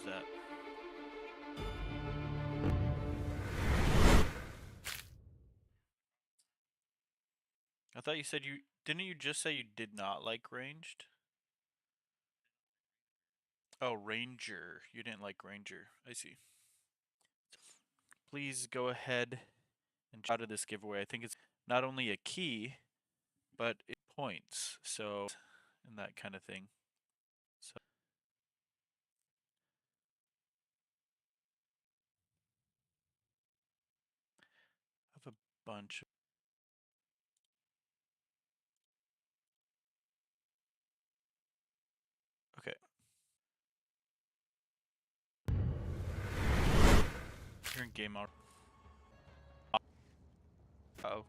that? I thought you said you didn't you just say you did not like ranged? Oh, Ranger. You didn't like Ranger. I see. Please go ahead and out of this giveaway. I think it's not only a key, but it points. So, and that kind of thing. So, I have a bunch. Okay. You're in game mode. Uh-oh.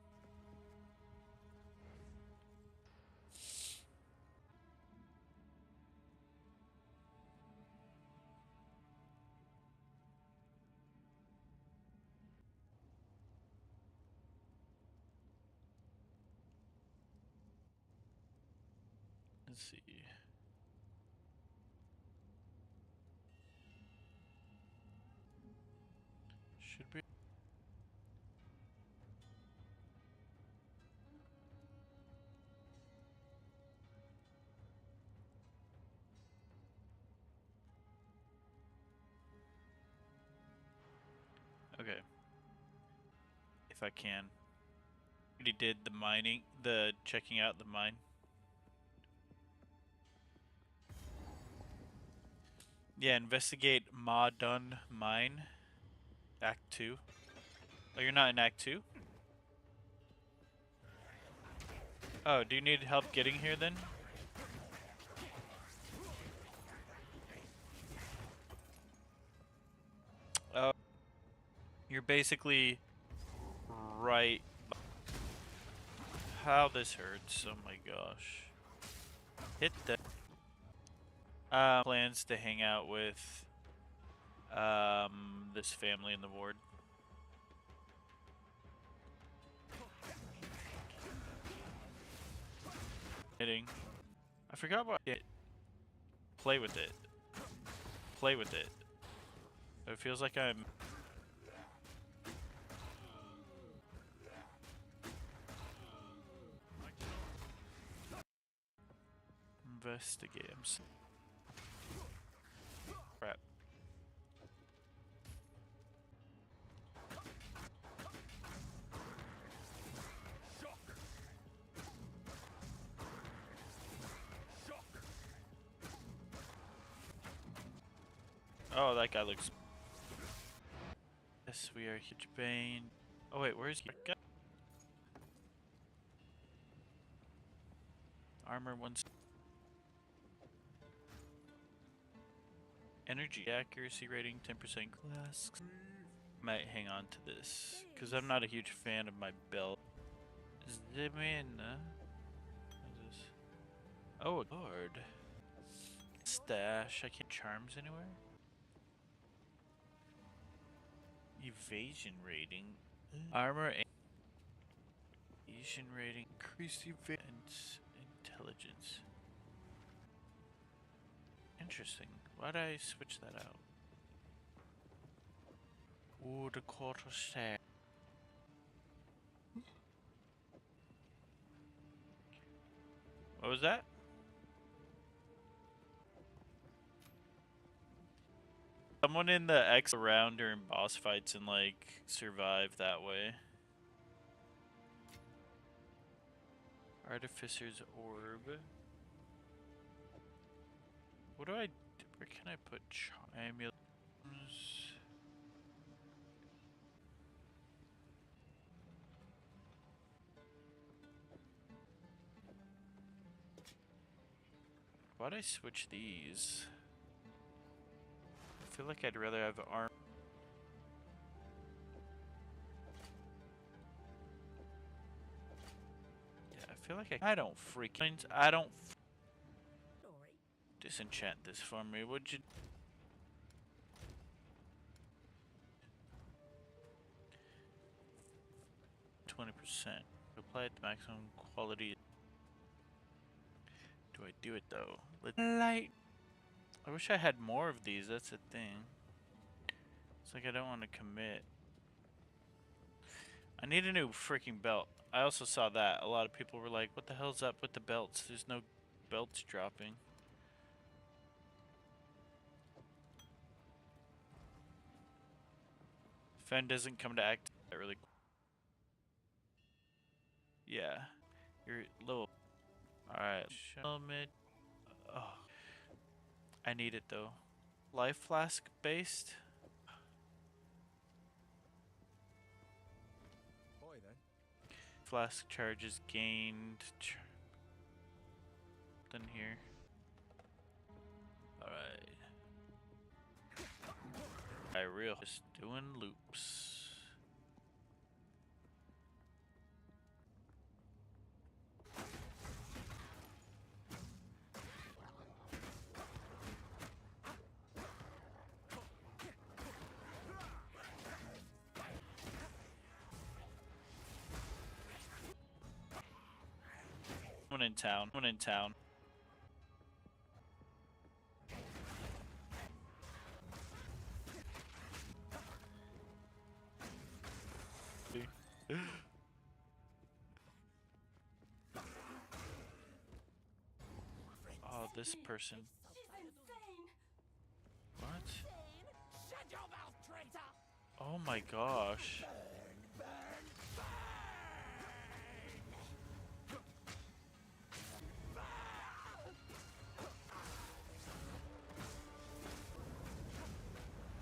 Let's see. Should be. Okay. If I can. Already did the mining, the checking out the mine. Yeah, investigate Ma Dun Mine. Act 2. Oh, you're not in Act 2? Oh, do you need help getting here then? Oh, you're basically right. How this hurts, oh my gosh. Hit the plans to hang out with this family in the ward. Hitting. I forgot about it. Play with it. Play with it. It feels like I'm investigate. Crap. Oh, that guy looks. Yes, we are huge Bane. Oh wait, where's your guy? Armor one's energy accuracy rating 10% class. Might hang on to this because I'm not a huge fan of my belt. Zimina. Oh, lord. Stash. I can't charms anywhere. Evasion rating. Armor and evasion rating. Increased evasion intelligence. Interesting. Why'd I switch that out? Ooh, the quarter stack. What was that? Someone in the X around during boss fights and like survive that way. Artificer's orb. What do I do? Where can I put amulets? Why'd I switch these? I feel like I'd rather have arm. Yeah, I feel like I don't freaking. I don't disenchant this for me, would you? %. Apply at the maximum quality. Do I do it though? Light. I wish I had more of these, that's the thing. It's like I don't want to commit. I need a new freaking belt. I also saw that. A lot of people were like, what the hell's up with the belts? There's no belts dropping. Fen doesn't come to act that really. Yeah. You're low. Alright. Helmet. Oh. I need it though. Life flask based? Flask charges gained. Done here. Alright. I real just doing loops. One in town. One in town. Oh, this person. What? Oh my gosh.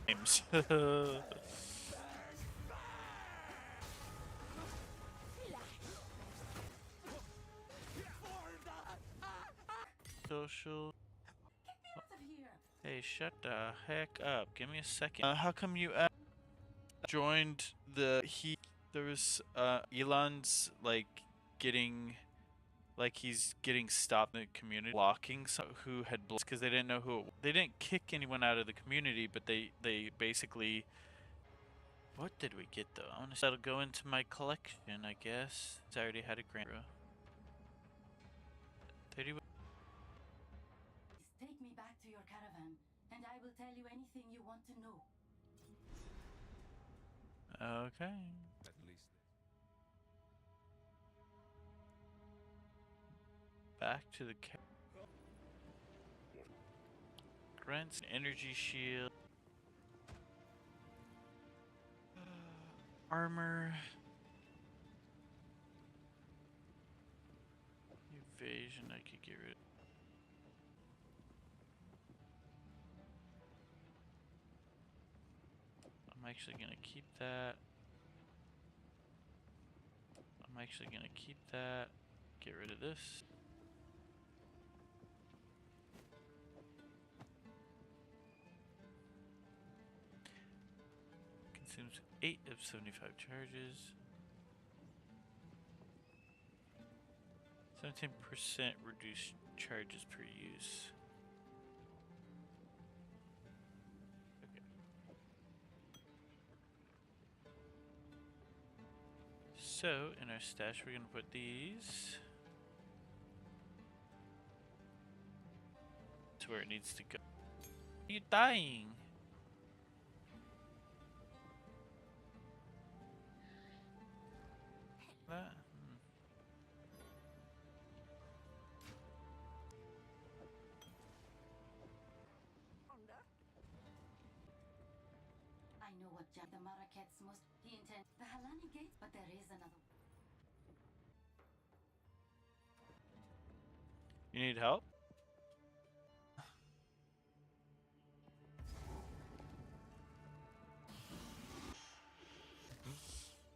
Names. Social. Hey, shut the heck up. Give me a second. How come you joined the there was Elon's like getting he's getting stopped in the community blocking some who had blocked because they didn't know who they didn't kick anyone out of the community, but they basically. What did we get though? I want to that'll go into my collection, I guess. I already had a grand. 30. Take me back to your caravan, and I will tell you anything you want to know. Okay. At least. Back to the grants an energy shield. Armor. Evasion I could get rid of. I'm actually gonna keep that. I'm actually gonna keep that. Get rid of this. Consumes 8 of 75 charges. 17% reduced charges per use. Okay. So, in our stash, we're gonna put these to where it needs to go. Are you dying? That? I know what Jack the Marakets must he intend the Halani gate, but there is another. You need help?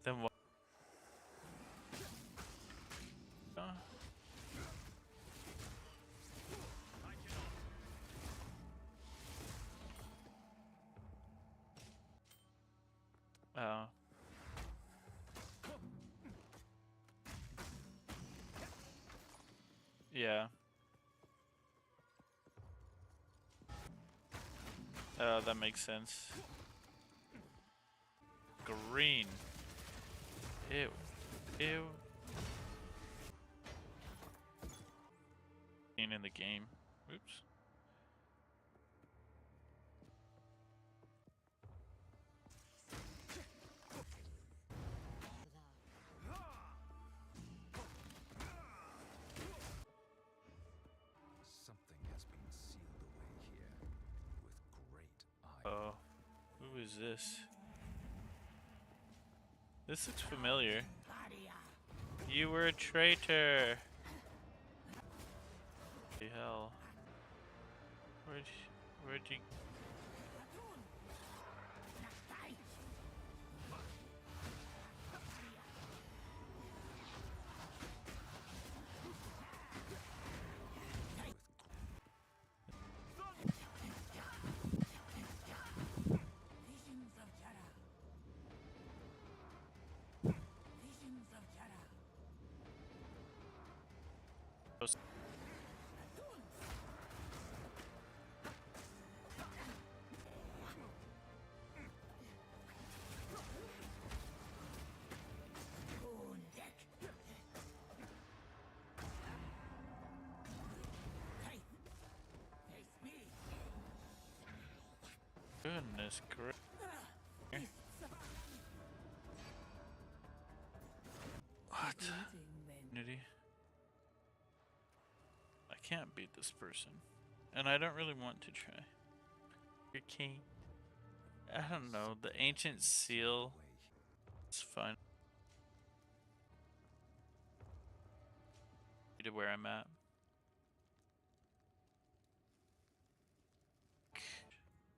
Then what? Oh. Yeah. Oh, that makes sense. Green. Ew. Ew. In the game. Oops. Oh, who is this? This looks familiar. You were a traitor. The hell? Where'd you? Goodness gracious. What? Nitty. I can't beat this person. And I don't really want to try. Your king. I don't know. The ancient seal. It's fine. To where I'm at.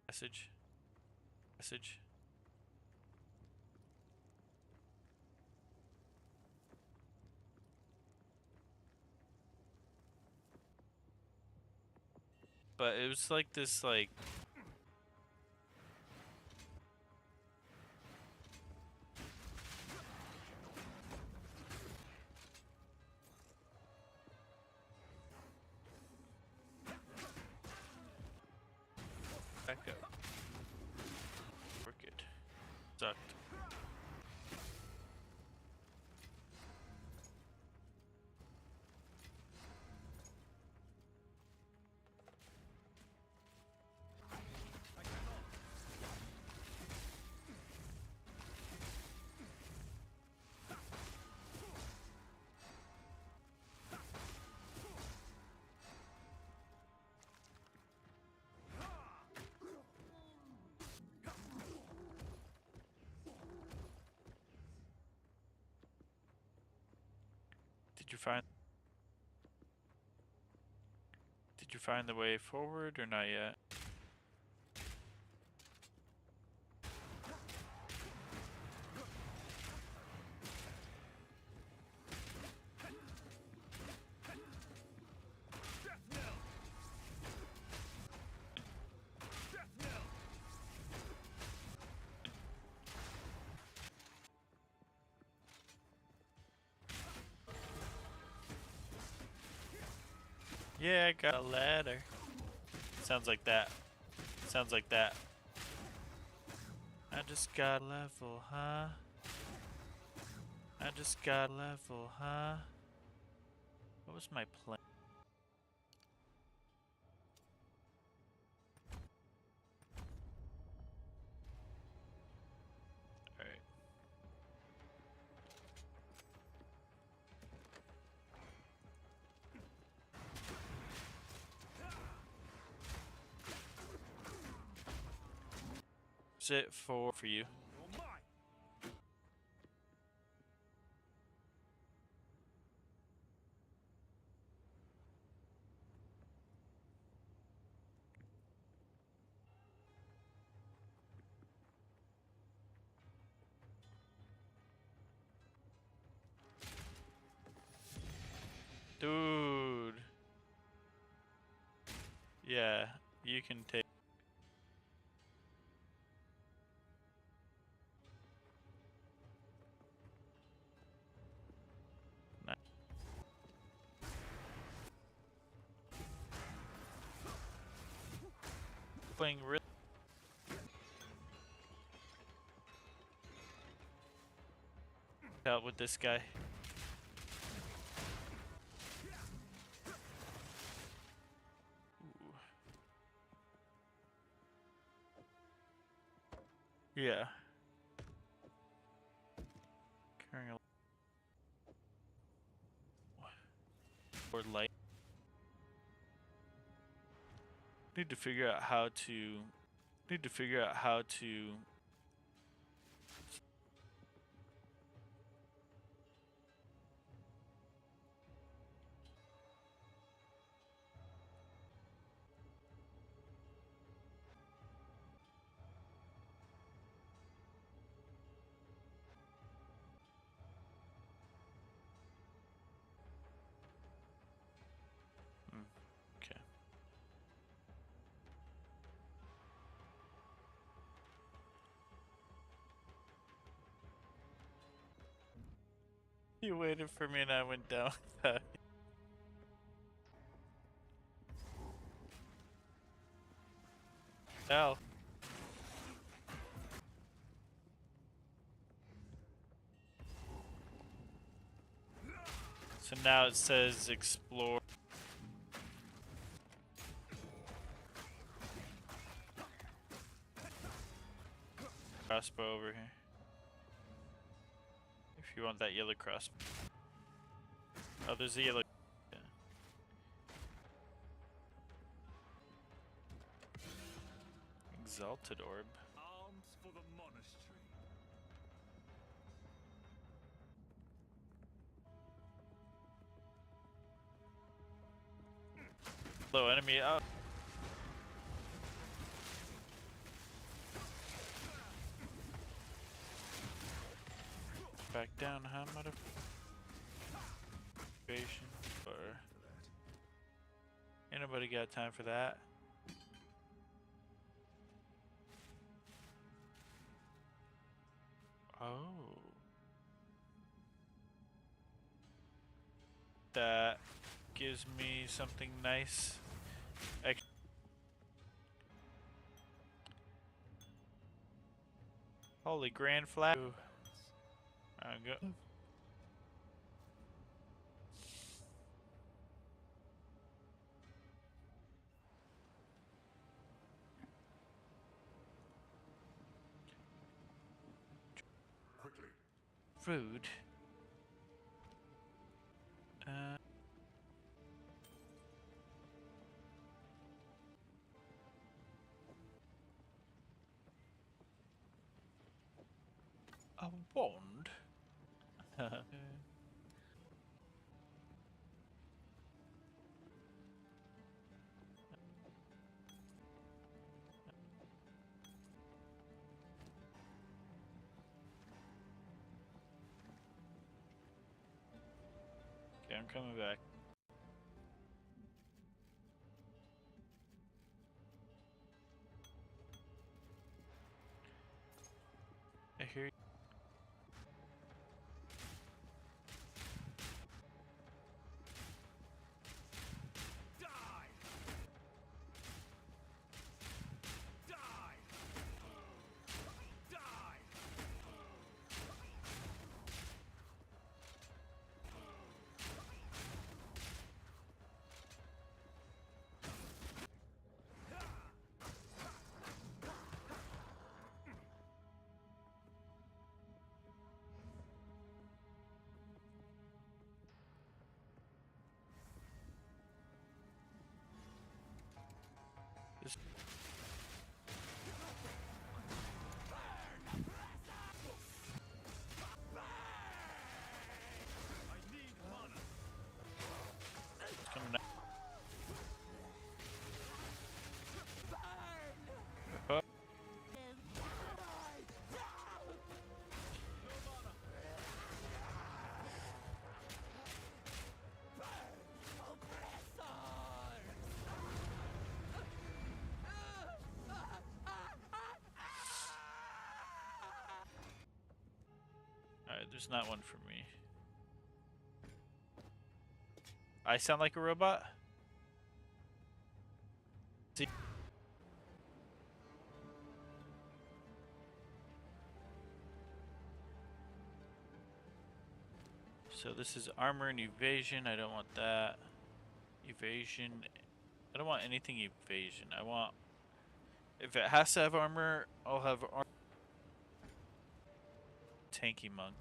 Message. Message. But it was like this, like. Back up. Work it. Sucked. Did you find? Did you find the way forward or not yet? Yeah, I got a ladder. Sounds like that. Sounds like that. I just got a level, huh? I just got a level, huh? What was my plan? Alright. Sit for you. Dude. Yeah, you can take. Nah. Playing really out with this guy. Ooh. Yeah. Carrying a or light. Need to figure out how to Need to figure out how to. Okay. You waited for me and I went down that. Hell. So now it says explore. Crossbow over here. If you want that yellow crossbow. Oh, there's a yellow. Yeah. Exalted orb. Arms for the monastery. Hello, enemy out. Back down, huh, mother? Or ain't nobody got time for that. Oh. That gives me something nice. Holy grand flag. I go. Quickly. Rude. A wand? Okay, I'm coming back. I hear you. Die! Die! Die! This I need mana. is coming out. Oh, alright, there's not one for me. I sound like a robot? See? So this is armor and evasion. I don't want that. Evasion. I don't want anything evasion. I want... If it has to have armor, I'll have armor. Tanky monk.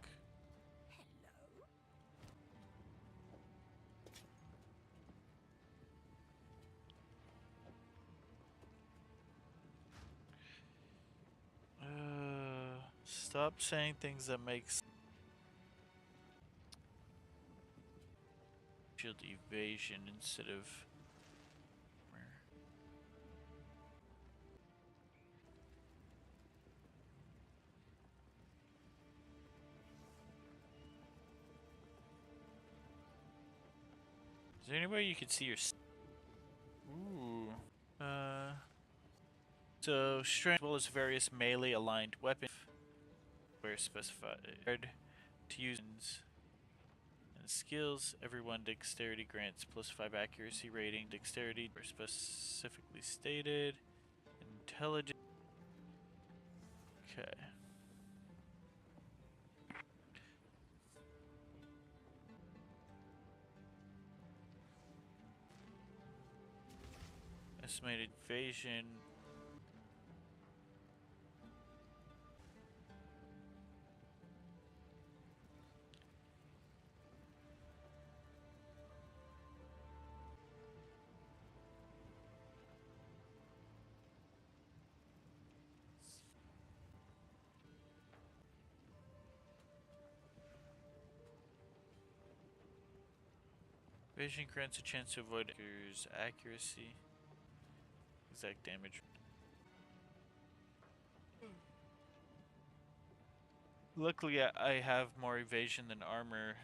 Stop saying things that makes shield evasion instead of. Is there any way you could see your? Ooh. So strength as well as various melee aligned weapons where specified to use and skills. Everyone dexterity grants +5 accuracy rating. Dexterity are specifically stated. Intelligence. Okay. Estimated evasion. Evasion grants a chance to avoid accuracy. Exact damage. Luckily, I have more evasion than armor.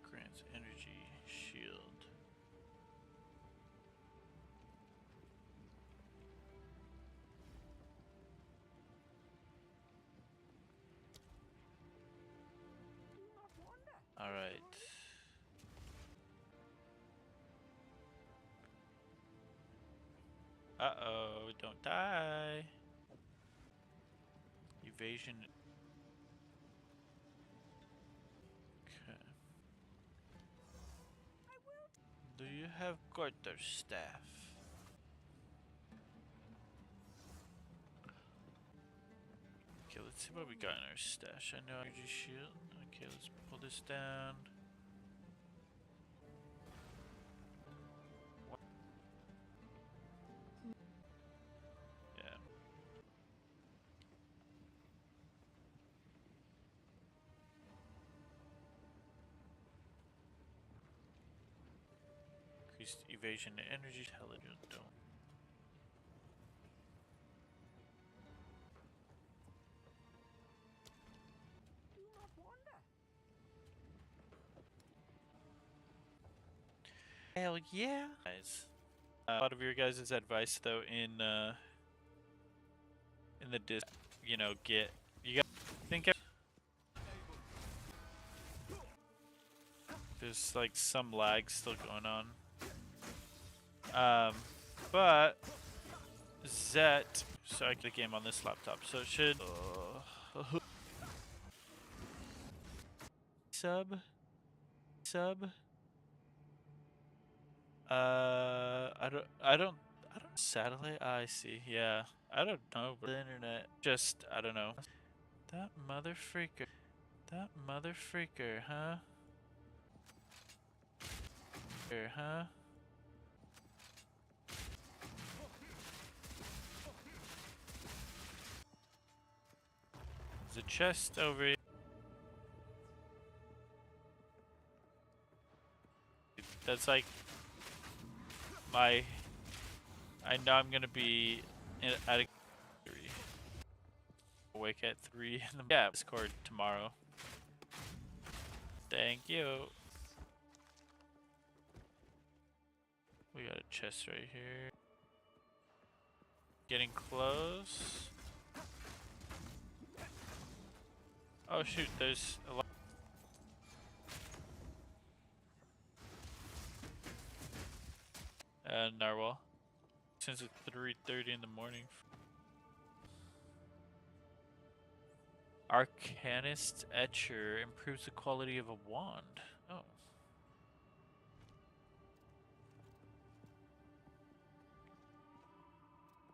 Grants energy shield. All right. Uh-oh, don't die. Evasion. Okay. Do you have quarterstaff? Okay, let's see what we got in our stash. I know energy shield. Okay, let's pull this down. Yeah. Increased evasion and energy. Intelligent don't. Hell yeah! Guys. A lot of your guys' advice though in the you know, you got think there's like some lag still going on. But Zet, so I get the game on this laptop, so it should sub. I don't satellite. I see. Yeah, I don't know. The internet, just I don't know. That mother freaker. That mother freaker, huh? Huh? There's a chest over here. That's like my. I know I'm gonna be at a 3. Awake at 3 in the yeah Discord tomorrow. Thank you. We got a chest right here. Getting close. Oh shoot, there's a lot. Narwhal. Since it's 3:30 in the morning. Arcanist Etcher improves the quality of a wand. Oh.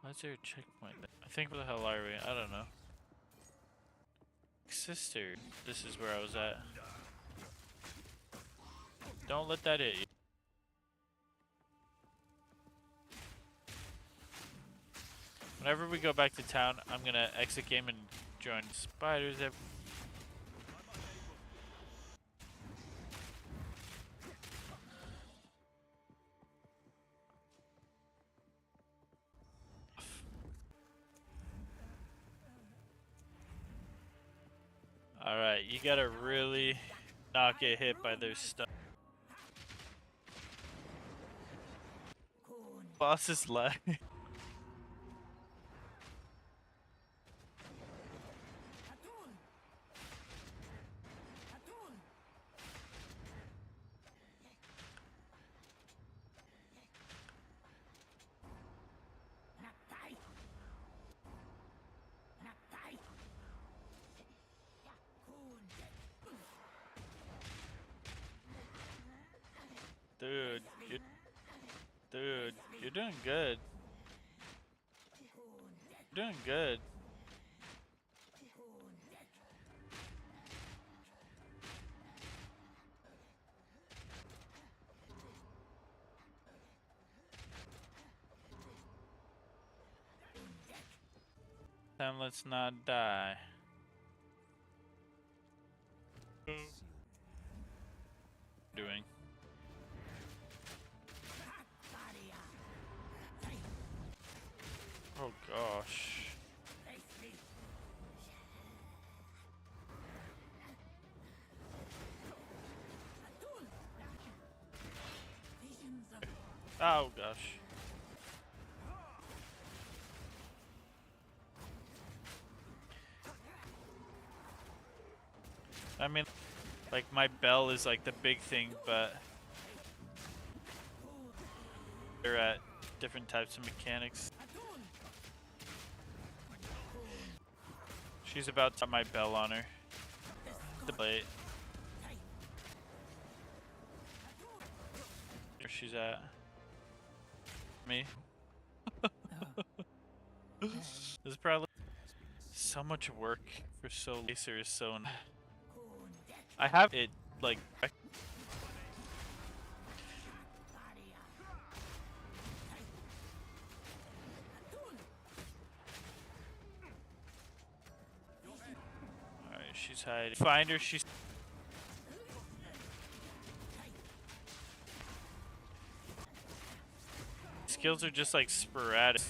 Why is there a checkpoint? I think where the hell are we? I don't know. Sister. This is where I was at. Don't let that hit you. Whenever we go back to town, I'm gonna exit game and join spiders. Alright, you gotta really not get hit by their stuff. Boss is left. Dude, you're doing good. You're doing good. Then let's not die. Doing. Oh gosh. Oh gosh. I mean, like my bell is like the big thing, but they're at different types of mechanics. She's about to have my bell on her. The plate. Where she's at. Me. This is probably so much work for so laser is so. I have it like. Alright, she's hiding. Find her. She's. Skills are just like sporadic.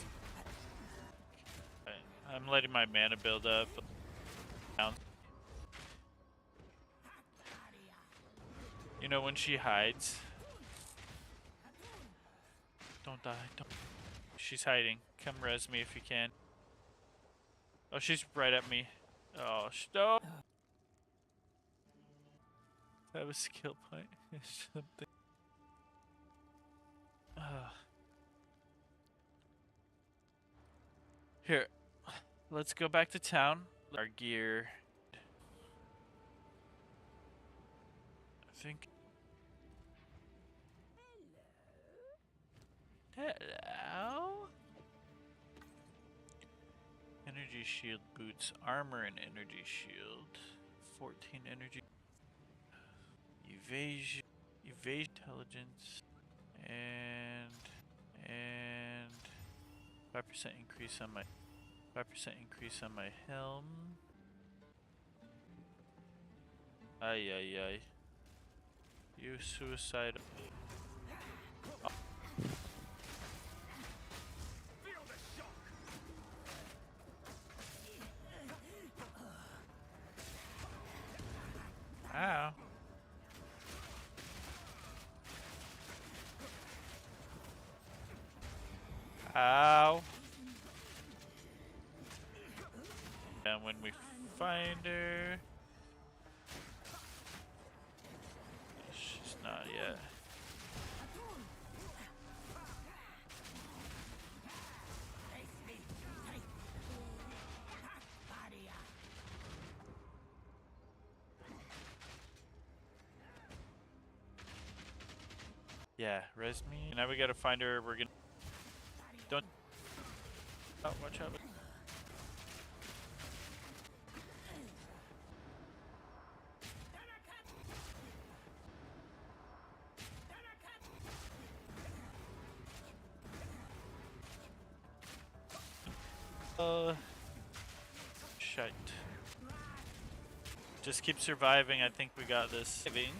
I'm letting my mana build up. You know when she hides. Don't die. Don't. She's hiding. Come res me if you can. Oh, she's right at me. Oh, no. I have a skill point or something. Here, let's go back to town. Our gear. I think. Hello? Energy shield boots, armor and energy shield. 14 energy. Evasion, intelligence, and 5% increase on my 5% increase on my helm. Ay ay ay. You suicide. Oh. Ow. Ow. And when we find her, she's not yet. Yeah, res me. Now we gotta find her. We're gonna. Don't. Oh, watch out. Shite. Just keep surviving. I think we got this. Saving.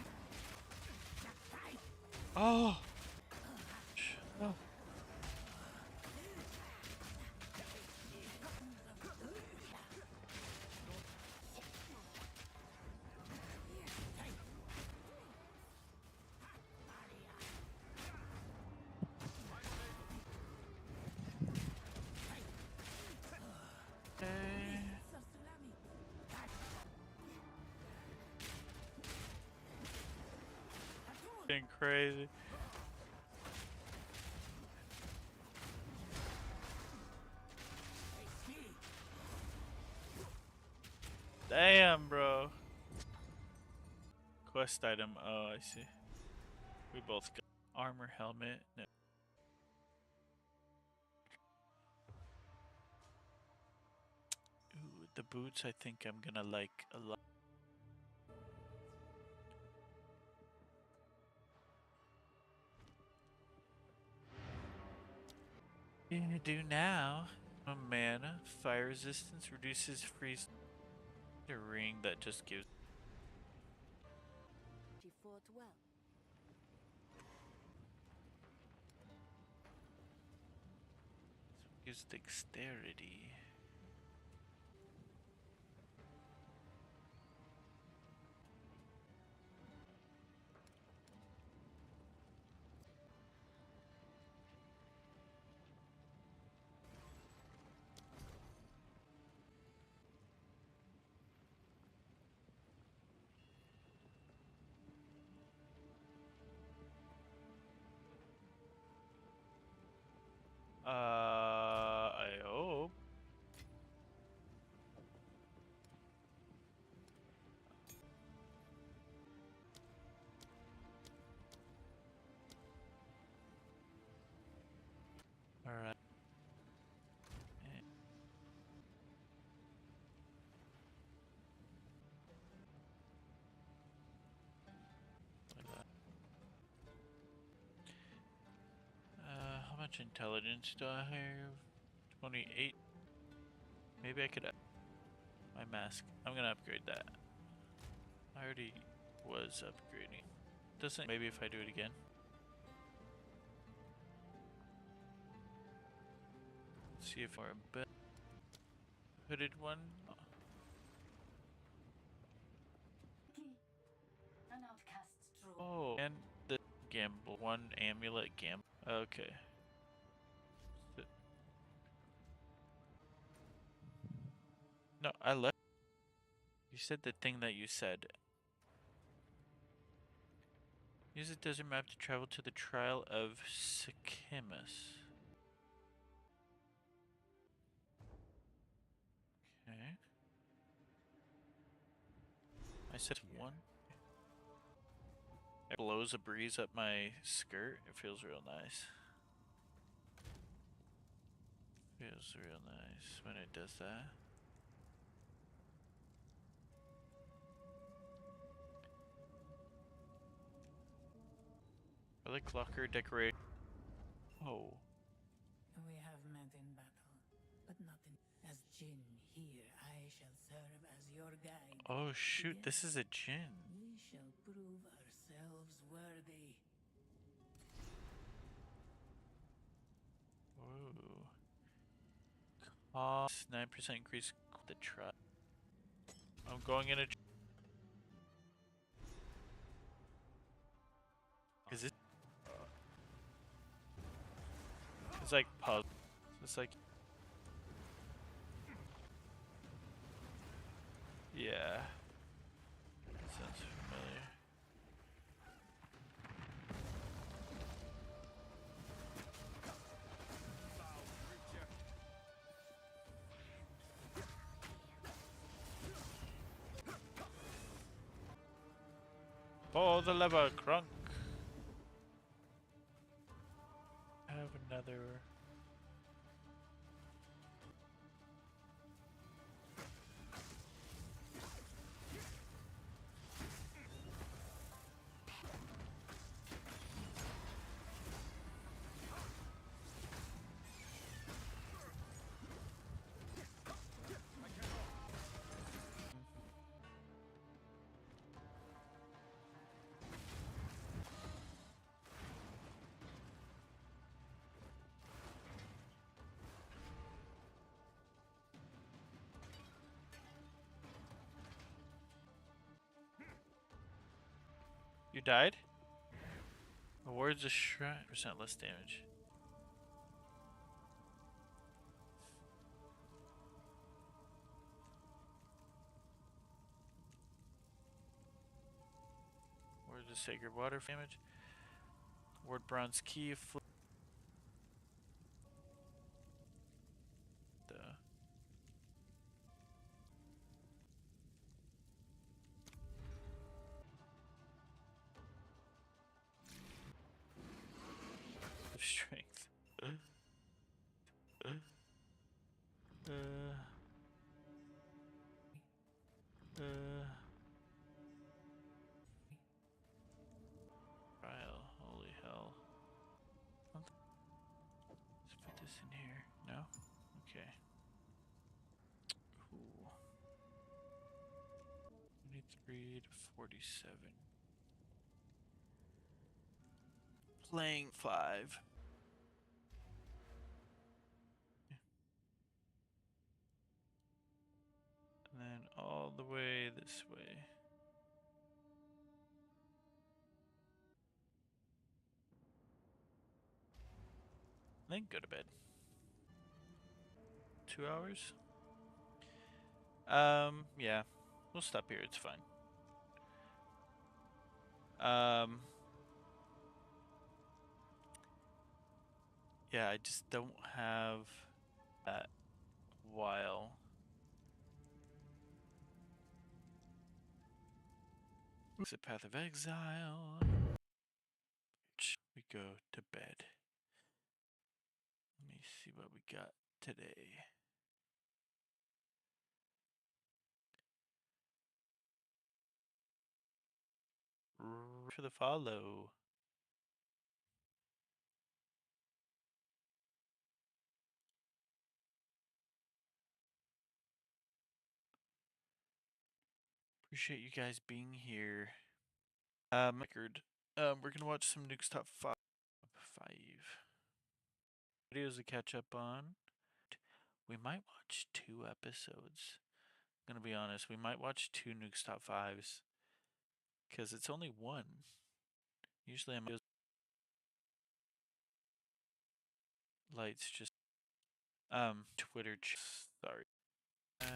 Oh. Oh. Getting crazy. Damn, bro. Quest item. Oh, I see. We both got armor helmet. No. Ooh, the boots I think I'm gonna like a lot. Gonna do now. A mana, fire resistance reduces freeze. A ring that just gives. She fought well. Gives dexterity. I hope. Alright. How much intelligence do I have? 28. Maybe I could my mask. I'm gonna upgrade that. I already was upgrading. Doesn't maybe if I do it again. See if we're a bit hooded one. An outcast's true. Oh, and the gamble one amulet gamble. Okay. No, I left. You said the thing that you said. Use the desert map to travel to the trial of Sikimus. Okay. I said one. It blows a breeze up my skirt. It feels real nice. Feels real nice when it does that. I like locker decoration. Oh. We have met in battle, but not in. As Jinn here, I shall serve as your guide. Oh shoot, this is a Together, djinn. we shall prove ourselves worthy. Ooh. Cost 9% increase the trap. I'm going in a. Is it? It's like puzzle. It's like. Yeah. Sounds familiar. Pull the lever, Crunk. Have another. You died? Awards a shrine. % less damage. Awards a sacred water damage. Award bronze key. Of strength. uh, Trial. Holy hell. Let's put this in here. No? Okay. Ooh. 23 to 47. Playing 5. And then all the way this way. Then go to bed. 2 hours? Yeah. We'll stop here, it's fine. Yeah, I just don't have that while. It's a path of exile. We go to bed. Let me see what we got today. For the follow. Appreciate you guys being here. Record. We're gonna watch some Nuke's Top 5 videos to catch up on. We might watch 2 episodes. I'm gonna be honest, we might watch 2 Nuke's Top 5s. Cause it's only 1. Usually I'm lights just Twitter sorry. There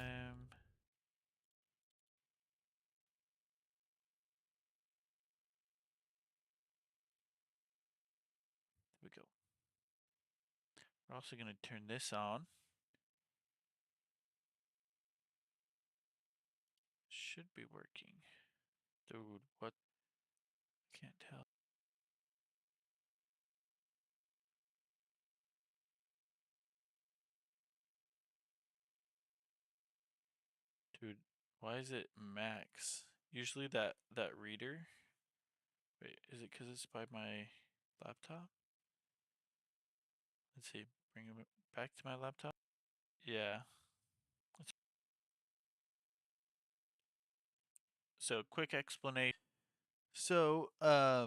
we go. We're also gonna turn this on. Should be working. Dude, what? Can't tell. Dude, why is it max? Usually that reader. Wait, is it because it's by my laptop? Let's see. Bring it back to my laptop. Yeah. So quick explanation. So I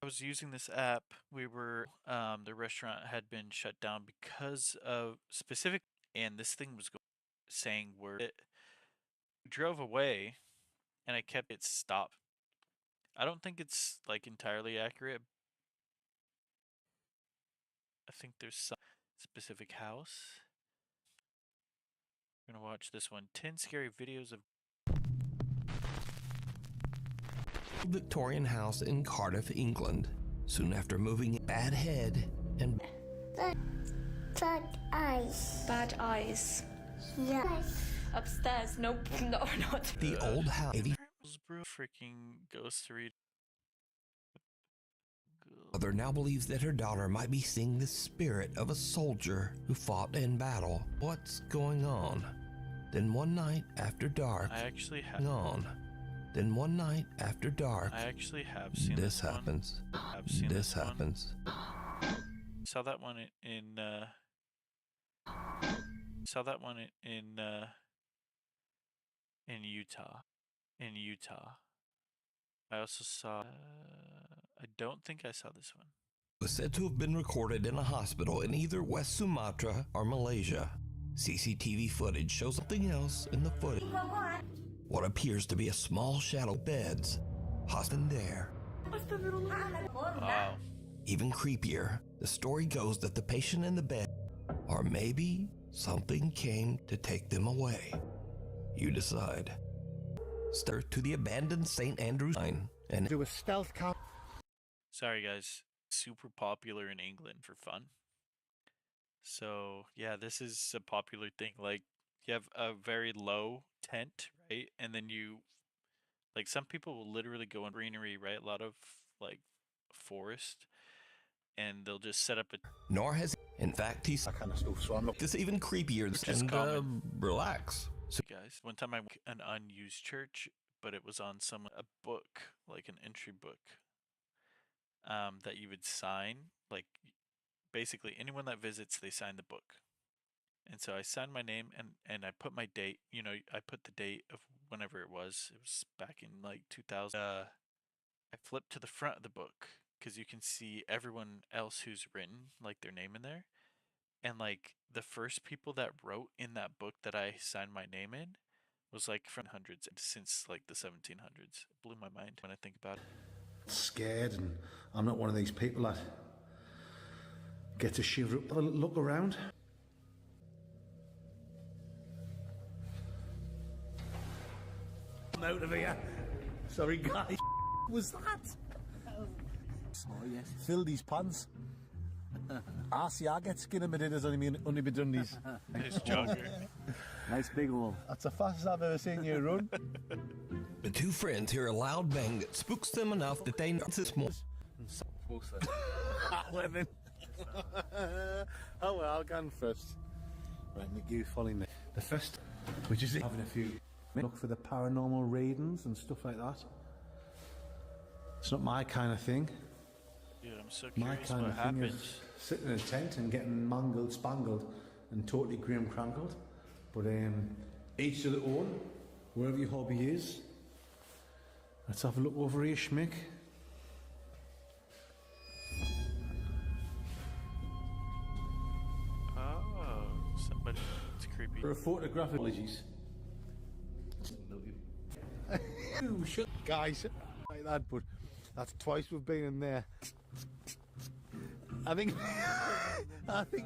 was using this app. We were the restaurant had been shut down because of specific, and this thing was saying word. It drove away, and I kept it stopped. I don't think it's like entirely accurate. I think there's some specific house. We're gonna watch this one. 10 scary videos of Victorian house in Cardiff, England. Soon after moving, bad head and bad eyes. Bad eyes. Yes. Upstairs. Nope. No, not. the old house. freaking ghost read. Mother now believes that her daughter might be seeing the spirit of a soldier who fought in battle. What's going on? Then one night after dark, I actually have. Then one night after dark, I actually have seen this happens. I've seen this happens. Saw that one in saw that one in Utah. In Utah. I also saw. I don't think I saw this one. Was said to have been recorded in a hospital in either West Sumatra or Malaysia. CCTV footage shows something else in the footage. What appears to be a small shadow beds. Husband there. Wow. Even creepier, the story goes that the patient in the bed, or maybe something came to take them away. You decide. Stir to the abandoned St. Andrew's Line and Do a stealth camp. Sorry, guys. Super popular in England for fun. So, yeah, this is a popular thing. Like, you have a very low tent, right? And then like, some people will literally go in greenery, right? A lot of, like, forest. And they'll just set up a. nor has, in fact, he's That kind of stuff. So I'm not. this even creepier Which is and common. relax. So Guys, one time I went to an unused church, but it was on a book, like an entry book, that you would sign. Like, basically, anyone that visits, they sign the book. And so I signed my name and I put my date. You know, I put the date of whenever it was. It was back in like 2000. I flipped to the front of the book because you can see everyone else who's written like their name in there. And like the first people that wrote in that book that I signed my name in was like from hundreds since like the 1700s. It blew my mind when I think about it. Scared, and I'm not one of these people that get to shiver up. Have a look around. I'm out of here. Sorry, guys. Was that? Oh yes. Fill these pants. RCR gets skin in my dinners only be done these. Nice jogger. Nice big one. That's the fastest I've ever seen you run. the two friends hear a loud bang that spooks them enough that they know it's more. Well then. Oh well, I'll go on first. Right, McGee following me. The first, which is having a few look for the paranormal readings and stuff like that. It's not my kind of thing. Dude, I'm so My curious kind what of thing happens. is sitting in a tent and getting mangled, spangled, and totally grim crankled. But each to their own, wherever your hobby is. Let's have a look over here, Schmick. Oh, somebody. It's creepy. For a photograph, apologies. Guys, like that, but that's twice we've been in there. I think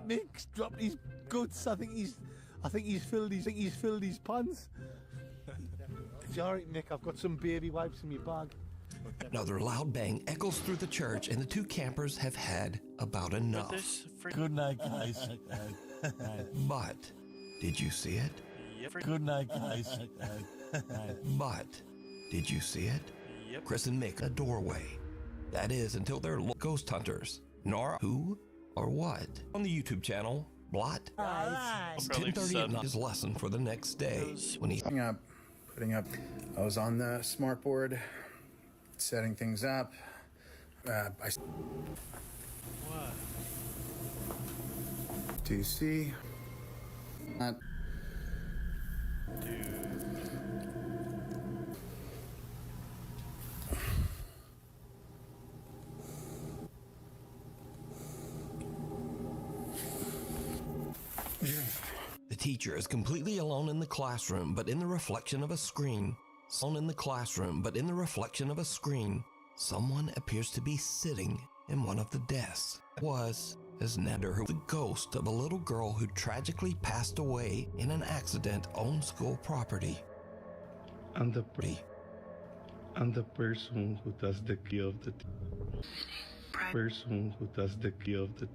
Mick's dropped his guts. I think he's filled his pants. It's alright, Mick. I've got some baby wipes in my bag. Another loud bang echoes through the church, and the two campers have had about But enough. this freak. Good night, guys. But did you see it? Yep. Good night, guys. But did you see it? Yep. Chris and Mick a doorway. That is until they're ghost hunters. Nor who or what. On the YouTube channel, Blot. I'll probably 10:30 at sub night his lesson for the next day when he Putting up. I was on the smart board, setting things up. What? Do you see? Dude. The teacher is completely alone in the classroom, but in the reflection of a screen. Alone in the classroom, but in the reflection of a screen, someone appears to be sitting in one of the desks. It was, as Nader, who the ghost of a little girl who tragically passed away in an accident on school property. And the person who does the key of the person who does the key of the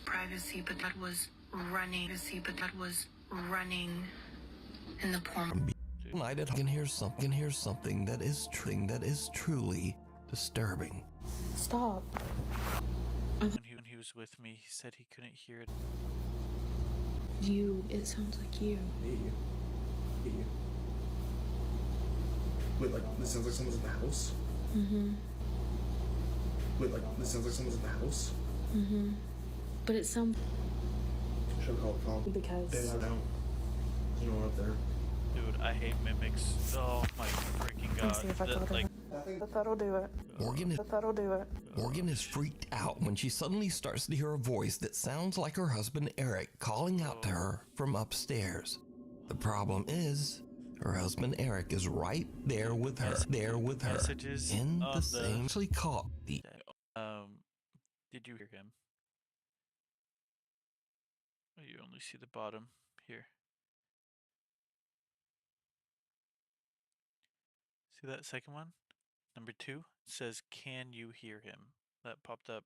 Privacy, but that was running. Privacy, but that was running in the porn. Tonight I can hear something that is truly disturbing. Stop. When he was with me, he said he couldn't hear it. You. It sounds like you. Wait, like, this sounds like someone's in the house? Mm-hmm. Wait, like, this sounds like someone's in the house? Mm-hmm. But it's some. Should I call the phone? Because. They are down. There's no one up there. Dude, I hate mimics. Oh my freaking god. see if I That, told her. like, But that'll do it. That'll do it. Morgan is freaked out when she suddenly starts to hear a voice that sounds like her husband Eric calling out to her from upstairs. The problem is, Her husband Eric is right there with her. Messages In on the same. Actually caught the. Did you hear him? Oh, you only see the bottom here. See that second one? Number 2 says, "Can you hear him?" That popped up.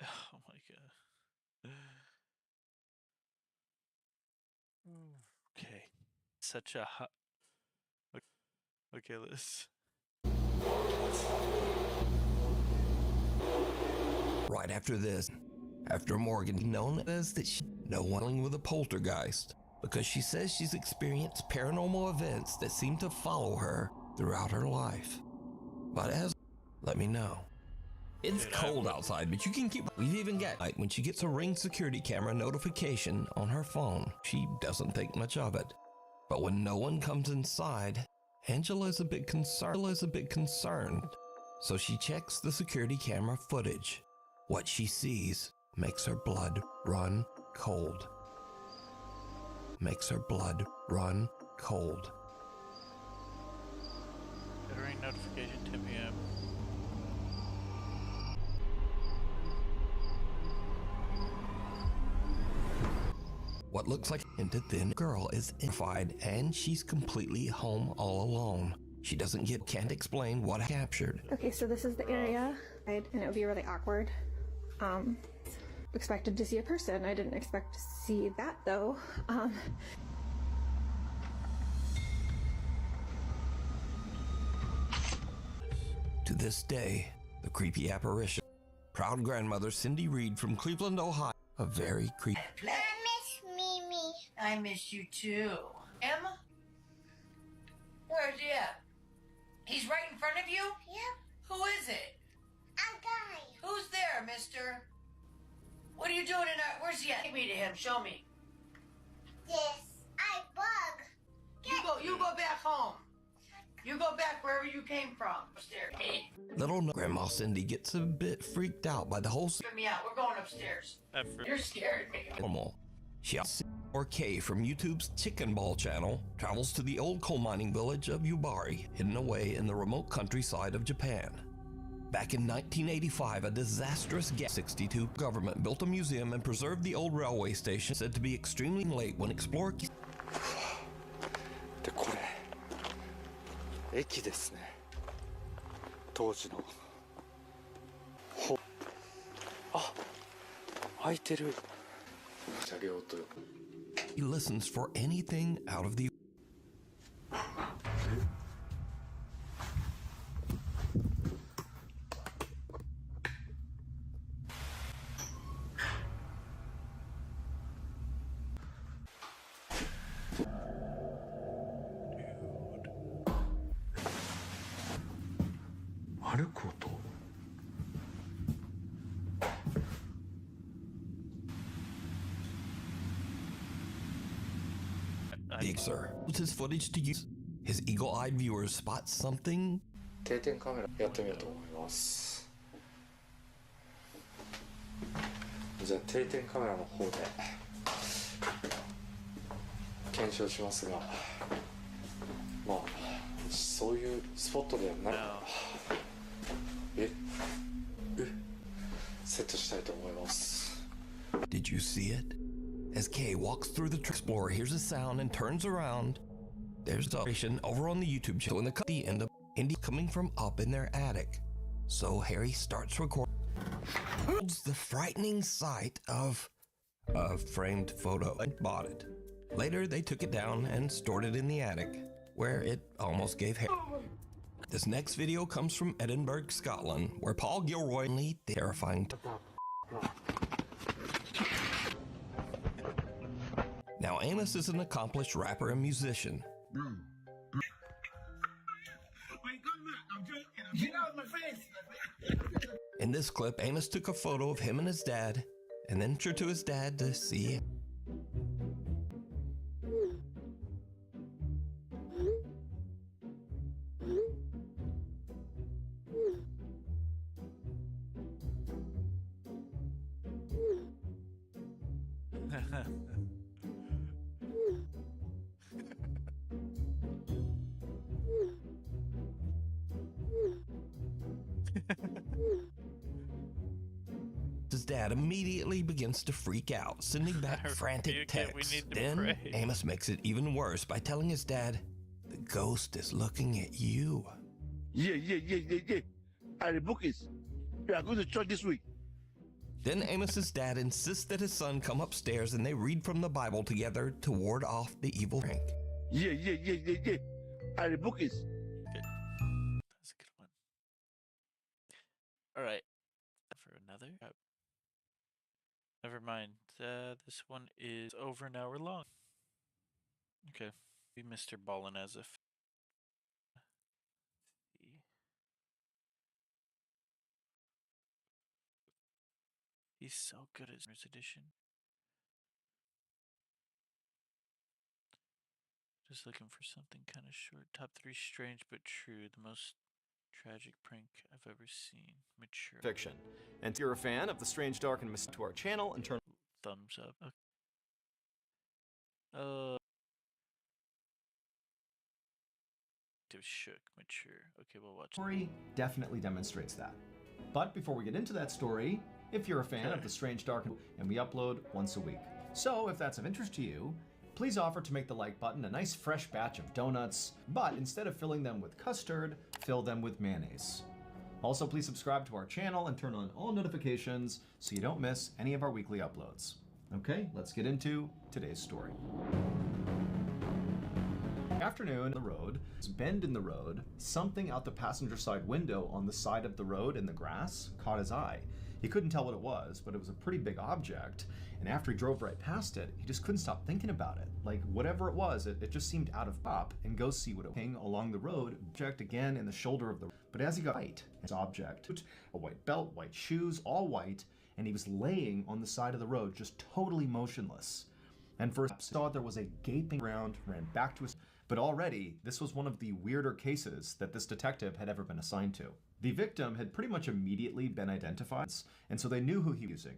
Oh my god. Okay. Such a hot. Okay, let's. Right after this, after Morgan, known as that she no one dealing with a poltergeist, because she says she's experienced paranormal events that seem to follow her throughout her life. But let me know. It's cold outside, but you can keep. We've even got like when she gets a Ring security camera notification on her phone. She doesn't think much of it. But when no one comes inside, Angela's a bit concerned. So she checks the security camera footage. What she sees makes her blood run cold. Makes her blood run cold. Got a Ring notification, 10 p.m. What looks like into thin girl is terrified, and she's completely home all alone. She can't explain what captured. Okay, so this is the area, and it would be really awkward. Expected to see a person. I didn't expect to see that though. To this day, the creepy apparition. Proud grandmother Cindy Reed from Cleveland, Ohio. A very creepy. I miss Mimi. I miss you too. Emma? Where's he at? He's right in front of you? Yep. Who is it? A guy. Who's there, mister? What are you doing in our... Where's he at? Take me to him. Show me. This. I bug. You go back home. You go back wherever you came from. Upstairs. Little Grandma Cindy gets a bit freaked out by the whole Get me out. We're going upstairs. You're scaring me. normal. She or Kay from YouTube's Chicken Ball channel travels to the old coal mining village of Yubari, hidden away in the remote countryside of Japan. Back in 1985, a disastrous 62 government built a museum and preserved the old railway station, said to be extremely late when explorers. でこれ駅ですね。当時の。あ、開いてる。あげようと。He listens for anything out of the. Sir, with his footage to use, his eagle-eyed viewers spot something. 定点カメラやってみようと思います。じゃあ定点カメラの方で検証しますが、まあそういうスポットではないセットしたいと思います。 Did you see it? As Kay walks through the explorer, hears a sound and turns around. There's the operation over on the YouTube channel in the end of Indy coming from up in their attic. So Harry starts recording. The frightening sight of a framed photo and bought it. Later, they took it down and stored it in the attic, where it almost gave Harry. This next video comes from Edinburgh, Scotland, where Paul Gilroy lead the terrifying. Now, Amos is an accomplished rapper and musician. Wait, come back. I'm joking. Get out of my face. In this clip, Amos took a photo of him and his dad, and then turned to his dad to see. His dad immediately begins to freak out, sending back frantic texts. Then Amos makes it even worse by telling his dad, "The ghost is looking at you." Yeah. And the book is, we are going to church this week. Then Amos's dad insists that his son come upstairs and they read from the Bible together to ward off the evil Frank. Yeah. And the book is. Good. That's a good one. All right. For another. Never mind. This one is over an hour long. Okay. Be Mr. Ballin as if. He's so good at his edition. Just looking for something kind of short. Top 3 strange but true. The most tragic prank I've ever seen. Mature. Fiction. And if you're a fan of the strange, dark, and mysterious to our channel and turn thumbs up. Okay. Shook, mature. Okay, we'll watch. Story definitely demonstrates that. But before we get into that story, if you're a fan of the strange, dark, and we upload once a week. So if that's of interest to you, please offer to make the like button a nice fresh batch of donuts, but instead of filling them with custard, fill them with mayonnaise. Also, please subscribe to our channel and turn on all notifications so you don't miss any of our weekly uploads. Okay, let's get into today's story. Afternoon, the road, bend in the road, something out the passenger side window on the side of the road in the grass caught his eye. He couldn't tell what it was, but it was a pretty big object, and after he drove right past it, he just couldn't stop thinking about it. Like, whatever it was, it just seemed out of pop, and go see what it was. Along the road, object again in the shoulder of the road. But as he got white, his object, a white belt, white shoes, all white, and he was laying on the side of the road, just totally motionless. And first saw there was a gaping round, ran back to his... But already, this was one of the weirder cases that this detective had ever been assigned to. The victim had pretty much immediately been identified, and so they knew who he was using.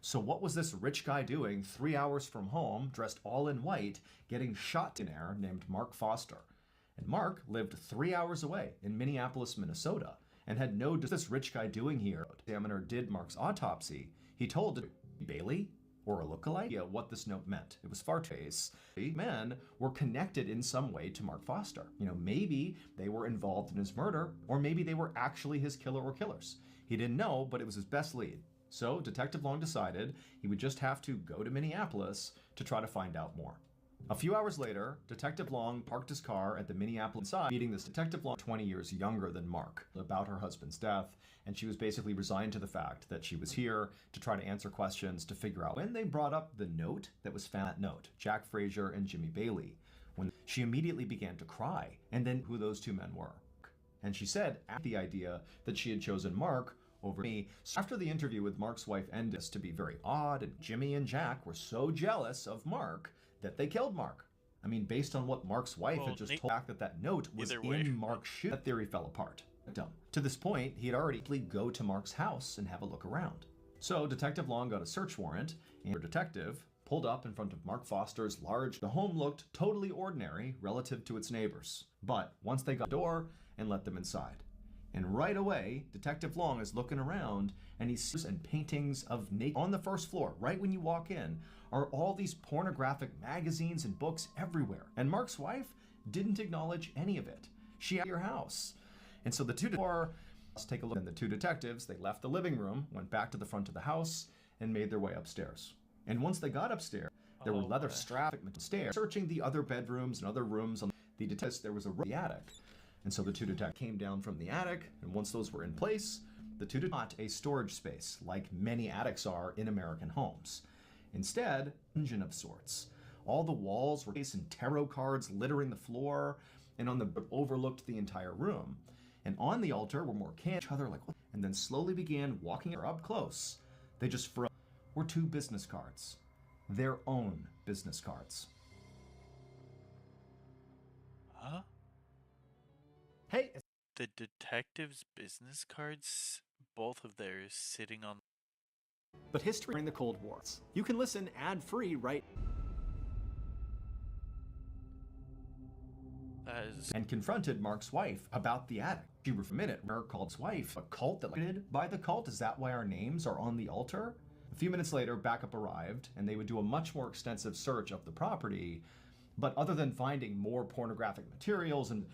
So what was this rich guy doing 3 hours from home, dressed all in white, getting shot in air, named Mark Foster? And Mark lived 3 hours away in Minneapolis, Minnesota, and had no this rich guy doing here. The examiner did Mark's autopsy. He told Bailey, or a lookalike, what this note meant. It was far too obvious. Men were connected in some way to Mark Foster. You know, maybe they were involved in his murder, or maybe they were actually his killer or killers. He didn't know, but it was his best lead. So Detective Long decided he would just have to go to Minneapolis to try to find out more. A few hours later, Detective Long parked his car at the Minneapolis side, meeting this Detective Long, 20 years younger than Mark, about her husband's death, and she was basically resigned to the fact that she was here to try to answer questions to figure out. When they brought up the note that was found, that note, Jack Frazier and Jimmy Bailey, when she immediately began to cry, and then who those two men were. And she said, at the idea that she had chosen Mark over me. So after the interview with Mark's wife ended to be very odd, and Jimmy and Jack were so jealous of Mark that they killed Mark. I mean, based on what Mark's wife had just told back that note was in Mark's shoe, that theory fell apart. Dumb. To this point, he had already go to Mark's house and have a look around. So Detective Long got a search warrant, and her detective pulled up in front of Mark Foster's large... The home looked totally ordinary relative to its neighbors. But once they got the door and let them inside. And right away, Detective Long is looking around, and he sees and paintings of naked on the first floor, right when you walk in, are all these pornographic magazines and books everywhere. And Mark's wife didn't acknowledge any of it. She had your house. And so the two let's take a look. And the two detectives, they left the living room, went back to the front of the house, and made their way upstairs. And once they got upstairs, there were leather straps stairs, searching the other bedrooms and other rooms on the detectives. There was a room in the attic. And so the two detectives came down from the attic, and once those were in place, the two did not a storage space like many attics are in American homes. Instead, a dungeon of sorts. All the walls were faced and tarot cards littering the floor, and on the overlooked the entire room. And on the altar were more candles, each other like, and then slowly began walking her up close. They just were two business cards, their own business cards. Huh? Hey, the detective's business cards, both of theirs sitting on. But history during the Cold War. You can listen ad-free right. That is. And confronted Mark's wife about the attic. She for a minute, Mark called his wife a cult that by the cult. Is that why our names are on the altar? A few minutes later, backup arrived, and they would do a much more extensive search of the property. But other than finding more pornographic materials and,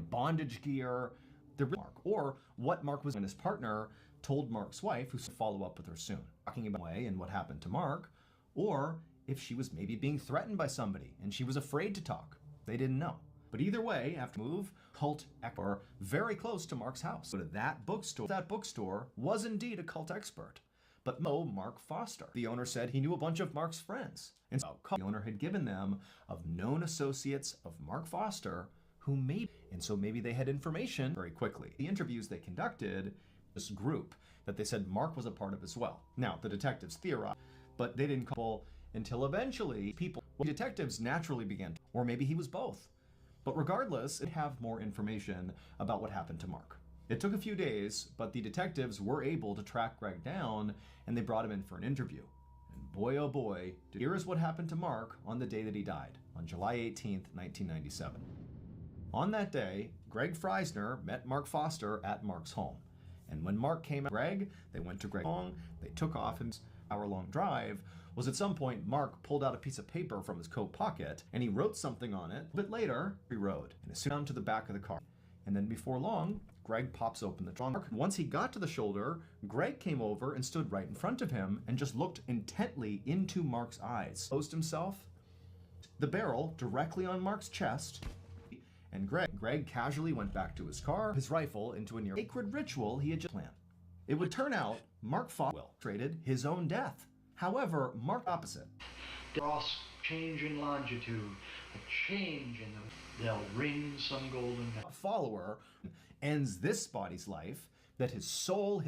bondage gear, Mark, or what Mark was and his partner told Mark's wife, who said follow up with her soon, talking about way and what happened to Mark, or if she was maybe being threatened by somebody and she was afraid to talk. They didn't know. But either way, after move, cult expert very close to Mark's house. Go to that bookstore. That bookstore was indeed a cult expert. But no, Mark Foster. The owner said he knew a bunch of Mark's friends. And so the owner had given them of known associates of Mark Foster who maybe they had information very quickly. The interviews they conducted, this group that they said Mark was a part of as well. Now, the detectives theorized, but they didn't call until eventually detectives naturally began to, or maybe he was both. But regardless, it have more information about what happened to Mark. It took a few days, but the detectives were able to track Greg down, and they brought him in for an interview. And boy, oh boy, here is what happened to Mark on the day that he died, on July 18th, 1997. On that day, Greg Freisner met Mark Foster at Mark's home. And when Mark came out, they went to Greg's home, they took off his hour-long drive. Was at some point, Mark pulled out a piece of paper from his coat pocket, and he wrote something on it. A bit later, he rode, and assumed down to the back of the car. And then before long, Greg pops open the trunk. Once he got to the shoulder, Greg came over and stood right in front of him and just looked intently into Mark's eyes. Posed himself, the barrel directly on Mark's chest, and Greg casually went back to his car, his rifle into a near sacred ritual he had just planned. It would turn out Mark Foster traded his own death. However, Mark opposite. Cross change in longitude, a change in the, they'll ring some golden follower ends this body's life, that his soul,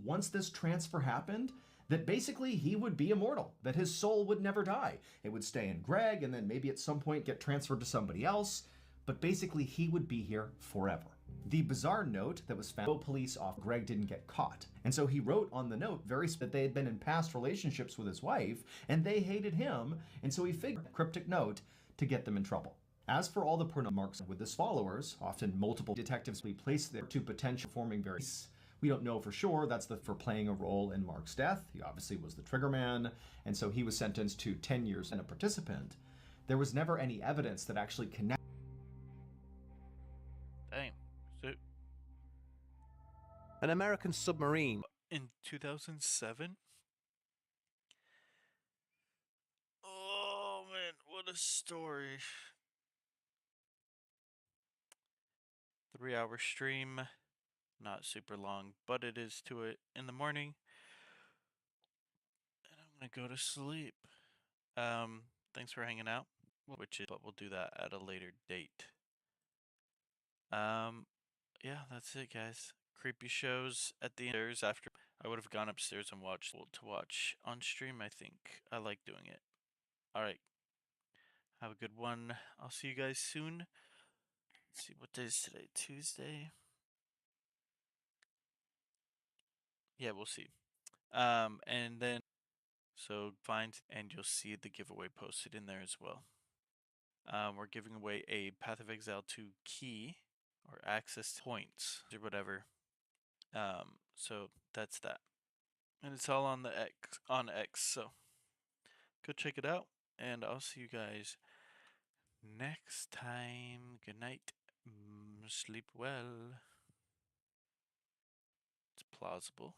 once this transfer happened, that basically he would be immortal, that his soul would never die. It would stay in Greg and then maybe at some point get transferred to somebody else, but basically he would be here forever. The bizarre note that was found, police off Greg didn't get caught. And so he wrote on the note that they had been in past relationships with his wife and they hated him. And so he figured a cryptic note to get them in trouble. As for all the porno Marks with his followers, often multiple detectives we placed there to potential forming various. We don't know for sure that's for playing a role in Mark's death. He obviously was the trigger man. And so he was sentenced to 10 years and a participant. There was never any evidence that actually connected. Dang. So an American submarine in 2007? Oh man, what a story. 3-hour stream, not super long, but it is to it in the morning. And I'm gonna go to sleep. Thanks for hanging out. But we'll do that at a later date. Yeah, that's it, guys. Creepy shows at the end. After I would have gone upstairs and watched on stream. I think I like doing it. All right, have a good one. I'll see you guys soon. Let's see, what day is today? Tuesday. Yeah, we'll see. And then so find and you'll see the giveaway posted in there as well. We're giving away a Path of Exile 2 key or access points or whatever. So that's that. And it's all on the X, so go check it out and I'll see you guys next time. Good night. Sleep well. It's plausible.